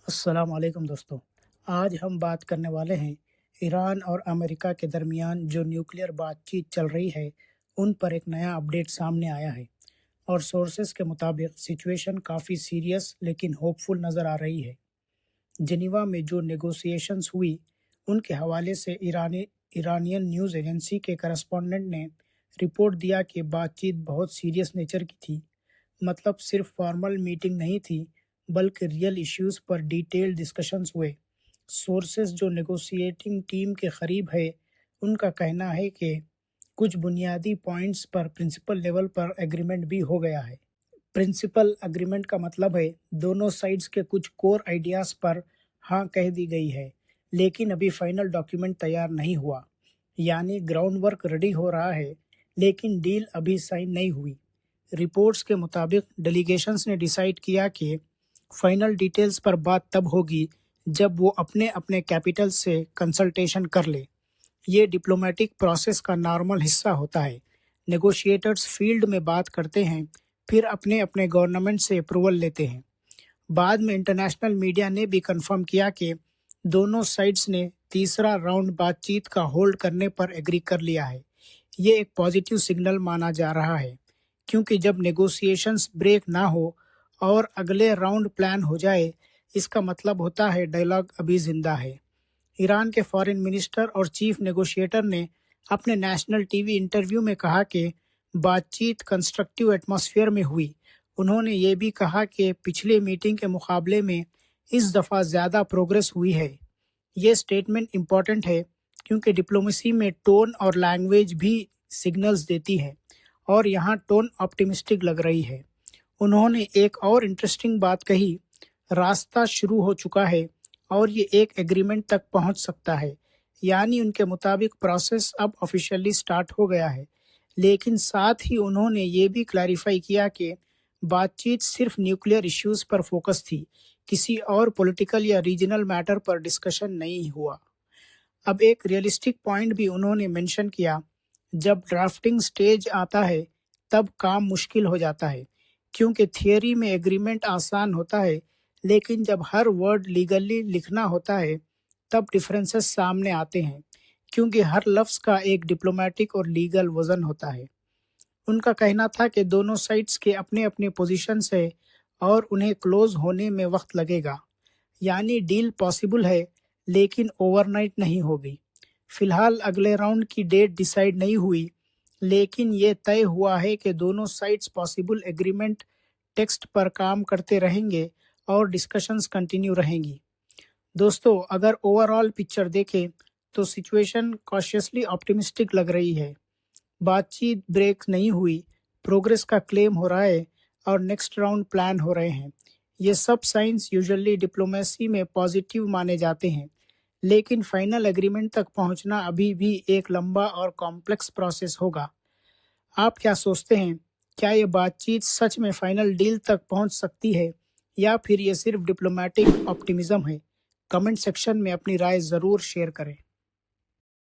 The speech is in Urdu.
السلام علیکم دوستوں، آج ہم بات کرنے والے ہیں ایران اور امریکہ کے درمیان جو نیوکلیئر بات چیت چل رہی ہے ان پر ایک نیا اپڈیٹ سامنے آیا ہے اور سورسز کے مطابق سچویشن کافی سیریس لیکن ہوپ فل نظر آ رہی ہے۔ جنیوا میں جو نیگوسیشنز ہوئی ان کے حوالے سے ایرانین نیوز ایجنسی کے کرسپونڈنٹ نے رپورٹ دیا کہ بات چیت بہت سیریس نیچر کی تھی، مطلب صرف فارمل میٹنگ نہیں تھی بلکہ ریئل ایشوز پر ڈیٹیل ڈسکشنز ہوئے۔ سورسز جو نیگوشیٹنگ ٹیم کے قریب ہے ان کا کہنا ہے کہ کچھ بنیادی پوائنٹس پر پرنسپل لیول پر ایگریمنٹ بھی ہو گیا ہے۔ پرنسپل ایگریمنٹ کا مطلب ہے دونوں سائڈز کے کچھ کور آئیڈیاز پر ہاں کہہ دی گئی ہے، لیکن ابھی فائنل ڈاکیومنٹ تیار نہیں ہوا، یعنی گراؤنڈ ورک ریڈی ہو رہا ہے لیکن ڈیل ابھی سائن نہیں ہوئی۔ رپورٹس کے مطابق ڈیلیگیشنز نے ڈیسائیڈ کیا کہ فائنل ڈیٹیلز پر بات تب ہوگی جب وہ اپنے اپنے کیپٹل سے کنسلٹیشن کر لے۔ یہ ڈپلومیٹک پروسیس کا نارمل حصہ ہوتا ہے۔ نیگوشیٹرز فیلڈ میں بات کرتے ہیں، پھر اپنے اپنے گورنمنٹ سے اپروول لیتے ہیں۔ بعد میں انٹرنیشنل میڈیا نے بھی کنفرم کیا کہ دونوں سائڈز نے تیسرا راؤنڈ بات چیت کا ہولڈ کرنے پر ایگری کر لیا ہے۔ یہ ایک پازیٹیو سگنل مانا جا رہا ہے، کیونکہ جب نیگوسیشنز بریک نہ ہو اور اگلے راؤنڈ پلان ہو جائے، اس کا مطلب ہوتا ہے ڈائلاگ ابھی زندہ ہے۔ ایران کے فارن منسٹر اور چیف نیگوشیٹر نے اپنے نیشنل ٹی وی انٹرویو میں کہا کہ بات چیت کنسٹرکٹیو ایٹماسفیئر میں ہوئی۔ انہوں نے یہ بھی کہا کہ پچھلے میٹنگ کے مقابلے میں اس دفعہ زیادہ پروگریس ہوئی ہے۔ یہ سٹیٹمنٹ امپورٹنٹ ہے کیونکہ ڈپلومیسی میں ٹون اور لینگویج بھی سگنلز دیتی ہے، اور یہاں ٹون آپٹیمسٹک لگ رہی ہے۔ انہوں نے ایک اور انٹرسٹنگ بات کہی، راستہ شروع ہو چکا ہے اور یہ ایک ایگریمنٹ تک پہنچ سکتا ہے، یعنی ان کے مطابق پروسیس اب آفیشیلی سٹارٹ ہو گیا ہے۔ لیکن ساتھ ہی انہوں نے یہ بھی کلیریفائی کیا کہ بات چیت صرف نیوکلیئر ایشوز پر فوکس تھی، کسی اور پولیٹیکل یا ریجنل میٹر پر ڈسکشن نہیں ہوا۔ اب ایک ریئلسٹک پوائنٹ بھی انہوں نے مینشن کیا، جب ڈرافٹنگ سٹیج آتا ہے تب کام مشکل ہو جاتا ہے، کیونکہ تھیوری میں ایگریمنٹ آسان ہوتا ہے لیکن جب ہر ورڈ لیگلی لکھنا ہوتا ہے تب ڈفرینسز سامنے آتے ہیں، کیونکہ ہر لفظ کا ایک ڈپلومیٹک اور لیگل وزن ہوتا ہے۔ ان کا کہنا تھا کہ دونوں سائڈز کے اپنے اپنے پوزیشنز ہیں اور انہیں کلوز ہونے میں وقت لگے گا، یعنی ڈیل پاسبل ہے لیکن اوور نائٹ نہیں ہوگی۔ فی الحال اگلے راؤنڈ کی ڈیٹ ڈیسائیڈ نہیں ہوئی، لیکن یہ طے ہوا ہے کہ دونوں سائڈز پاسبل ایگریمنٹ ٹیکسٹ پر کام کرتے رہیں گے اور ڈسکشنز کنٹینیو رہیں گی۔ دوستو، اگر اوور آل پکچر دیکھیں تو سچویشن کاشیسلی آپٹیمسٹک لگ رہی ہے۔ بات چیت بریک نہیں ہوئی، پروگریس کا کلیم ہو رہا ہے اور نیکسٹ راؤنڈ پلان ہو رہے ہیں۔ یہ سب سائنس یوزلی ڈپلومیسی میں پازیٹیو مانے جاتے ہیں، لیکن فائنل ایگریمنٹ تک پہنچنا ابھی بھی ایک لمبا اور کمپلیکس پروسیس ہوگا۔ آپ کیا سوچتے ہیں؟ کیا یہ بات چیت سچ میں فائنل ڈیل تک پہنچ سکتی ہے یا پھر یہ صرف ڈپلومیٹک آپٹیمزم ہے؟ کمنٹ سیکشن میں اپنی رائے ضرور شیئر کریں۔